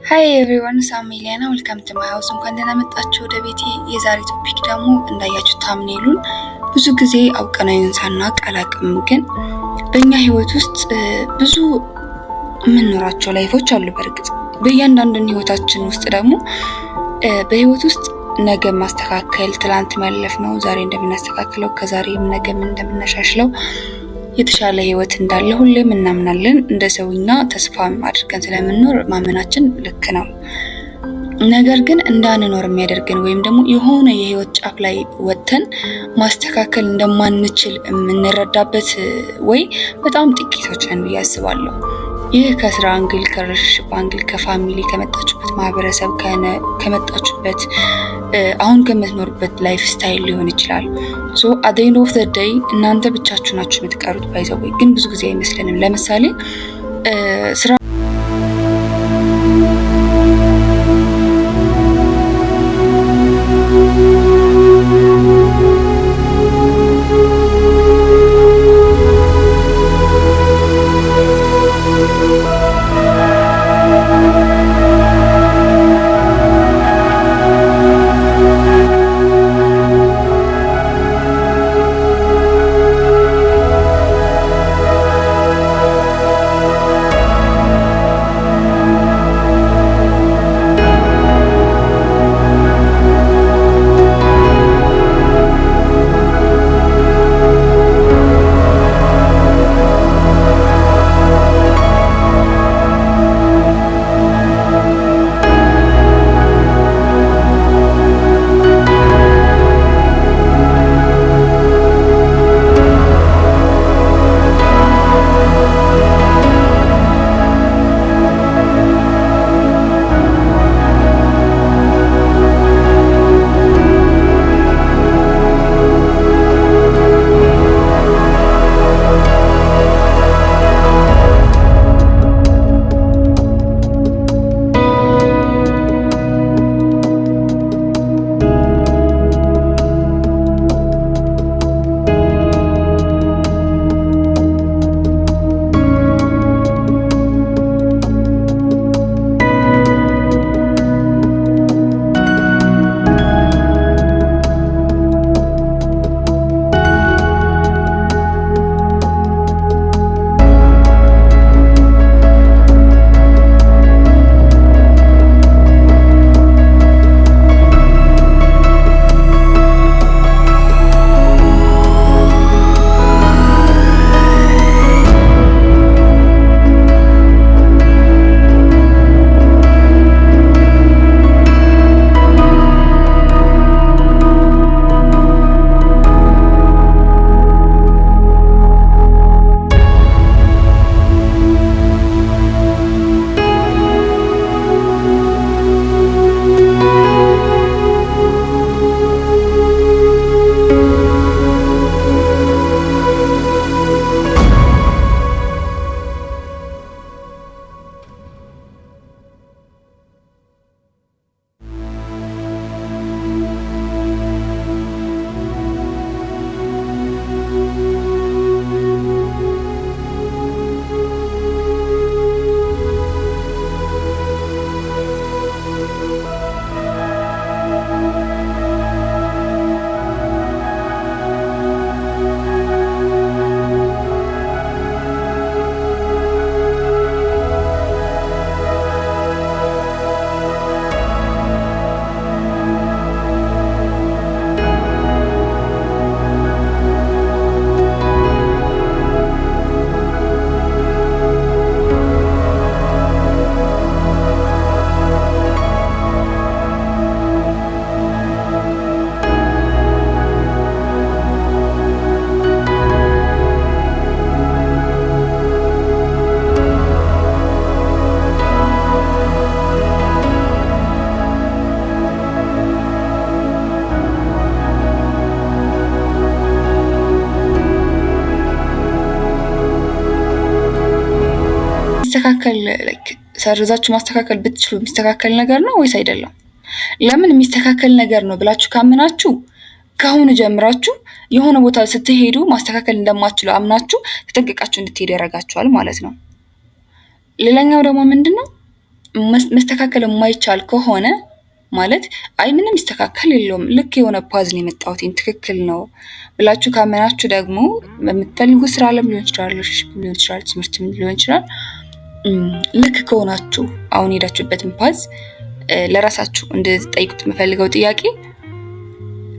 ሃይ ኤቭሪዋን ሳሚሊያና ዌልካም ቱ ማይ ሃውስ። እንኳን ደህና መጣችሁ ወደ ቤቴ። የዛሬ ቶፒክ ደግሞ እንዳያችሁት ታምኔሉን ብዙ ጊዜ አውቀናው ሳናቅ አላቅም፣ ግን በእኛ ህይወት ውስጥ ብዙ የምንኖራቸው ላይፎች አሉ። በእርግጥ በእያንዳንዱ ህይወታችን ውስጥ ደግሞ በህይወት ውስጥ ነገ ማስተካከል፣ ትላንት ማለፍ ነው፣ ዛሬ እንደምናስተካክለው ከዛሬም ነገ እንደምናሻሽለው የተሻለ ህይወት እንዳለ ሁሌም እናምናለን። እንደ ሰውኛ ተስፋ አድርገን ስለምንኖር ማመናችን ልክ ነው። ነገር ግን እንዳንኖር የሚያደርገን ወይም ደግሞ የሆነ የህይወት ጫፍ ላይ ወጥተን ማስተካከል እንደማንችል የምንረዳበት ወይ በጣም ጥቂቶች ነን ብዬ አስባለሁ። ይህ ከስራ አንግል፣ ከሪሌሽንሺፕ አንግል፣ ከፋሚሊ፣ ከመጣችሁበት ማህበረሰብ፣ ከመጣችሁበት አሁን ከምትኖርበት ላይፍ ስታይል ሊሆን ይችላል። ሶ አት ዘ ኤንድ ኦፍ ዘ ዴይ እናንተ ብቻችሁ ናችሁ የምትቀሩት። ባይዘው ግን ብዙ ጊዜ አይመስለንም። ለምሳሌ ስራ ማስተካከል ሰርዛችሁ ማስተካከል ብትችሉ የሚስተካከል ነገር ነው ወይስ አይደለም? ለምን የሚስተካከል ነገር ነው ብላችሁ ካመናችሁ ከአሁኑ ጀምራችሁ የሆነ ቦታ ስትሄዱ ማስተካከል እንደማትችሉ አምናችሁ ተጠንቅቃችሁ እንድትሄዱ ያደርጋችኋል ማለት ነው። ሌላኛው ደግሞ ምንድነው መስተካከል የማይቻል ከሆነ ማለት አይ ምንም ይስተካከል የለውም ልክ የሆነ ፓዝ ነው የመጣሁት ትክክል ነው ብላችሁ ካመናችሁ ደግሞ በምትፈልጉት ስራ ዓለም ሊሆን ይችላል፣ ሊሆን ይችላል፣ ትምህርት ሊሆን ይችላል። ልክ ከሆናችሁ አሁን ሄዳችሁበትን ፓዝ ለራሳችሁ እንድትጠይቁት የምፈልገው ጥያቄ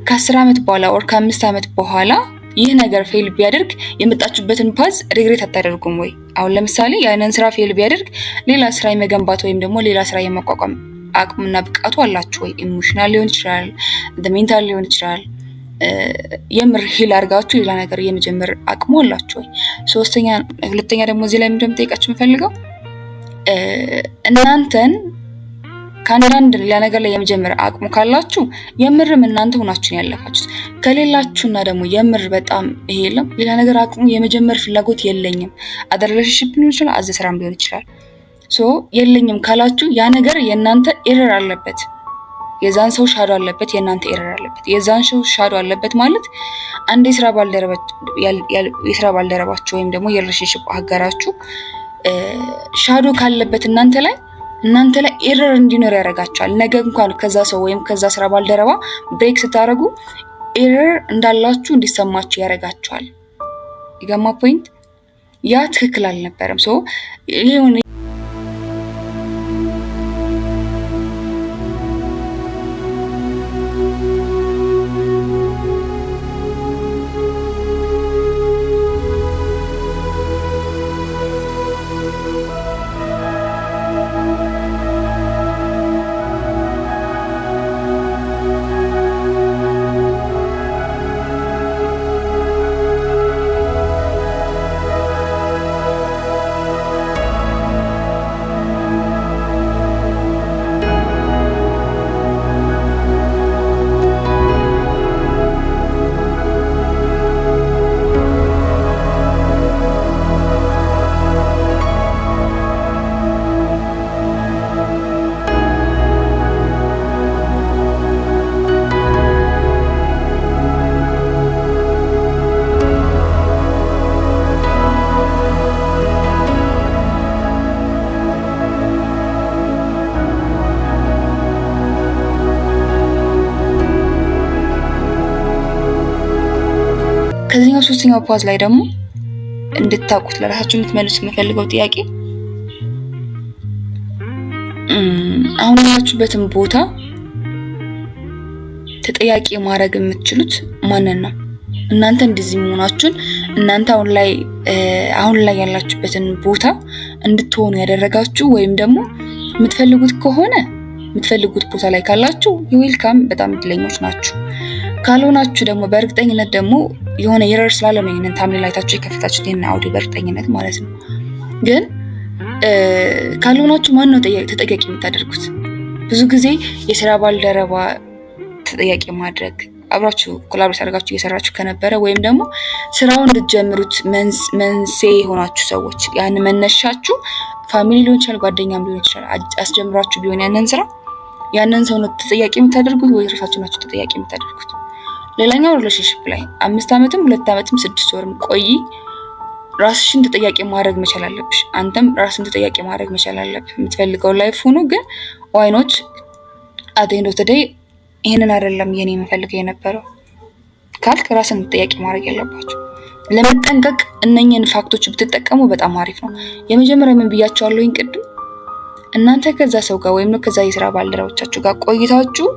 ከ10 ዓመት በኋላ ወር ከ5 ዓመት በኋላ ይህ ነገር ፌል ቢያደርግ የመጣችሁበትን ፓዝ ሪግሬት አታደርጉም ወይ? አሁን ለምሳሌ ያንን ስራ ፌል ቢያደርግ ሌላ ስራ የመገንባት ወይም ደግሞ ሌላ ስራ የማቋቋም አቅሙና ብቃቱ አላችሁ ወይ? ኢሞሽናል ሊሆን ይችላል፣ ሜንታል ሊሆን ይችላል። የምር ሂል አድርጋችሁ ሌላ ነገር የመጀመር አቅሙ አላችሁ ወይ? ሁለተኛ ደግሞ እዚህ ላይ ምንድነው የምጠይቃችሁ የምፈልገው እናንተን ከአንዳንድ ሌላ ነገር ላይ የመጀመር አቅሙ ካላችሁ የምርም እናንተ ሆናችሁን ያለፋችሁት ከሌላችሁና ደግሞ የምር በጣም ይሄ የለም ሌላ ነገር አቅሙ የመጀመር ፍላጎት የለኝም አዘር ሪሌሽንሺፕ ሊሆን ይችላል አዘር ስራም ሊሆን ይችላል የለኝም ካላችሁ ያ ነገር የእናንተ ኤረር አለበት፣ የዛን ሰው ሻዶ አለበት፣ የእናንተ ኤረር አለበት። የዛን ሰው ሻዶ አለበት ማለት አንድ የስራ ባልደረባችሁ ወይም ደግሞ የሪሌሽንሺፕ አጋራችሁ ሻዶ ካለበት እናንተ ላይ ኤረር እንዲኖር ያደርጋቸዋል። ነገ እንኳን ከዛ ሰው ወይም ከዛ ስራ ባልደረባ ብሬክ ስታደርጉ ኤረር እንዳላችሁ እንዲሰማችሁ ያደርጋቸዋል። ይገማ ፖይንት ያ ትክክል አልነበረም። ከዚህኛው ሶስተኛው ፓዝ ላይ ደግሞ እንድታውቁት ለራሳችሁ እንድትመልሱ የምፈልገው ጥያቄ አሁን ያላችሁበትን ቦታ ተጠያቂ ማድረግ የምትችሉት ማንን ነው? እናንተ እንደዚህ መሆናችሁን እናንተ አሁን ላይ ያላችሁበትን ቦታ እንድትሆኑ ያደረጋችሁ ወይም ደግሞ የምትፈልጉት ከሆነ የምትፈልጉት ቦታ ላይ ካላችሁ ዌልካም፣ በጣም እድለኞች ናችሁ። ካልሆናችሁ ደግሞ በእርግጠኝነት ደግሞ የሆነ ኤረር ስላለ ነው ይሄንን ታምኔል አይታችሁ የከፈታችሁት ይሄን አውዲዮ በእርግጠኝነት ማለት ነው። ግን ካልሆናችሁ ማን ነው ተጠያቂ የምታደርጉት? ብዙ ጊዜ የስራ ባልደረባ ተጠያቂ ማድረግ አብራችሁ ኮላቦሬት አድርጋችሁ እየሰራችሁ ከነበረ ወይም ደግሞ ስራውን እንድትጀምሩት መንስኤ የሆናችሁ ሰዎች ያን መነሻችሁ ፋሚሊ ሊሆን ይችላል፣ ጓደኛም ሊሆን ይችላል። አስጀምራችሁ ቢሆን ያንን ሰው ነው ተጠያቂ የምታደርጉት ወይ ራሳችሁ ናችሁ ተጠያቂ የምታደርጉት? ሌላኛው ሪሌሽንሺፕ ላይ 5 ዓመትም 2 ዓመትም 6 ወርም ቆይ ራስሽን ተጠያቂ ማድረግ መቻል አለብሽ። አንተም ራስን ተጠያቂ ማድረግ መቻል አለብህ። የምትፈልገው ላይፍ ሆኖ ግን ዋይ ኖት አት ኤንድ ኦፍ ዘ ዴይ ይሄንን አይደለም የኔ የምፈልገው የነበረው ካልክ ራስን ተጠያቂ ማድረግ ያለባችሁ። ለመጠንቀቅ እነኝህን ፋክቶች ብትጠቀሙ በጣም አሪፍ ነው። የመጀመሪያ ምን ብያቸዋለሁኝ ቅድም እናንተ ከዛ ሰው ጋር ወይም ከዛ የስራ ባልደረቦቻችሁ ጋር ቆይታችሁ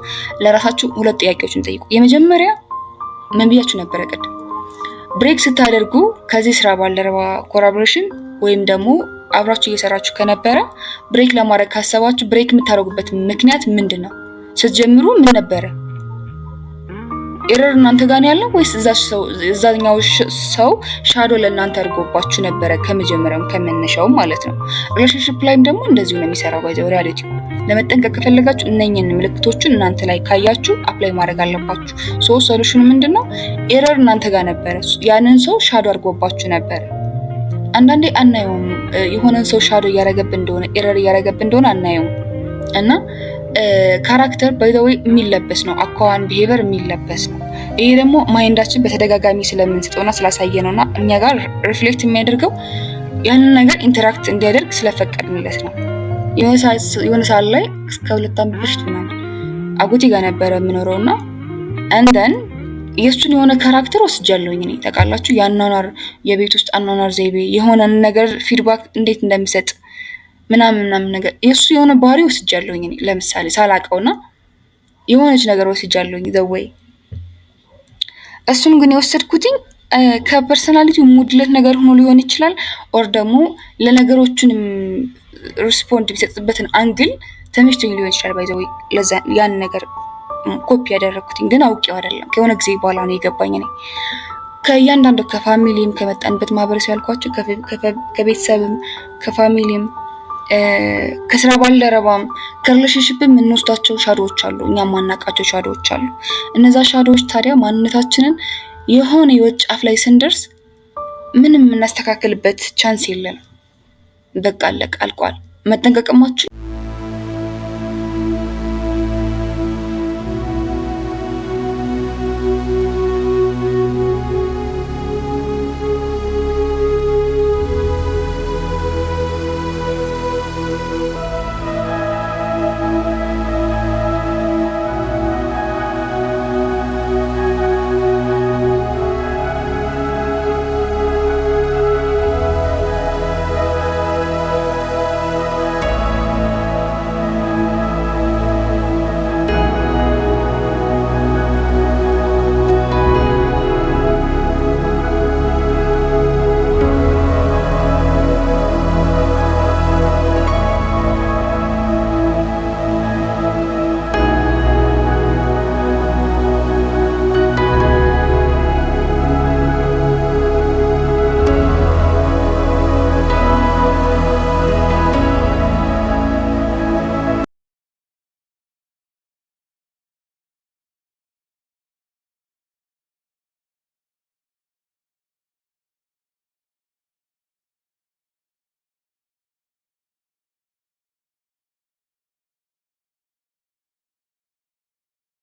ለራሳችሁ 2 ጥያቄዎችን ጠይቁ። የመጀመሪያ ምን ብያችሁ ነበረ ቅድም? ብሬክ ስታደርጉ ከዚህ ስራ ባልደረባ ኮላቦሬሽን ወይም ደግሞ አብራችሁ እየሰራችሁ ከነበረ ብሬክ ለማድረግ ካሰባችሁ ብሬክ የምታደርጉበት ምክንያት ምንድነው? ስትጀምሩ ምን ነበረ? ኤረር እናንተ ጋር ያለው ወይስ እዛኛው ሰው ሻዶ ለእናንተ አድርጎባችሁ ነበረ ከመጀመሪያው ከመነሻው ማለት ነው። ሪሌሽንሺፕ ላይም ደግሞ እንደዚሁ ነው የሚሰራው። ባይዘው ሪያሊቲ ለመጠንቀቅ ከፈለጋችሁ እነኝህን ምልክቶችን እናንተ ላይ ካያችሁ አፕላይ ማድረግ አለባችሁ። ሶሉሽኑ ምንድነው? ኤረር እናንተ ጋር ነበረ፣ ያንን ሰው ሻዶ አድርጎባችሁ ነበረ። አንዳንዴ አናየውም፣ የሆነን ሰው ሻዶ እያረገብን እንደሆነ ኤረር እያረገብን እንደሆነ አናየውም። እና ካራክተር ባይ ዘ ዌይ የሚለበስ ነው፣ አኳኋን ቢሄቨር የሚለበስ ነው። ይሄ ደግሞ ማይንዳችን በተደጋጋሚ ስለምንሰጠውና ስላሳየነውና እኛ ጋር ሪፍሌክት የሚያደርገው ያንን ነገር ኢንተራክት እንዲያደርግ ስለፈቀድንለት ነው። የሆነ ሰዓት ላይ እስከ 2 ዓመት በፊት ምናምን አጎቴ ጋር ነበረ የምኖረውና እንደን የእሱን የሆነ ካራክተር ወስጃለሁኝ እኔ ታውቃላችሁ። የአኗኗር የቤት ውስጥ አኗኗር ዘይቤ የሆነ ነገር ፊድባክ እንዴት እንደሚሰጥ ምናምን ነገር የእሱ የሆነ ባህሪ ወስጃለሁኝ እኔ ለምሳሌ ሳላውቀውና የሆነች ነገር ወስጃለሁኝ ዘወይ እሱን ግን የወሰድኩትኝ ከፐርሰናሊቲው ሙድለት ነገር ሆኖ ሊሆን ይችላል። ኦር ደግሞ ለነገሮቹንም ሪስፖንድ ቢሰጥበትን አንግል ተመችቶኝ ሊሆን ይችላል። ባይ ዘ ወይ ለዛ ያን ነገር ኮፒ ያደረኩትኝ ግን አውቄው አይደለም። ከሆነ ጊዜ በኋላ ነው የገባኝ። እኔ ከእያንዳንዱ ከፋሚሊም ከመጣንበት ማህበረሰብ ያልኳቸው ከቤተሰብም ከፋሚሊም ከስራ ባልደረባም ከሪሌሽንሺፕም የምንወስዳቸው ሻዶዎች አሉ፣ እኛም ማናውቃቸው ሻዶዎች አሉ። እነዛ ሻዶዎች ታዲያ ማንነታችንን የሆነ የወጥ ጫፍ ላይ ስንደርስ ምንም እናስተካክልበት ቻንስ የለንም። በቃ አለቀ፣ አልቋል። መጠንቀቅማችሁ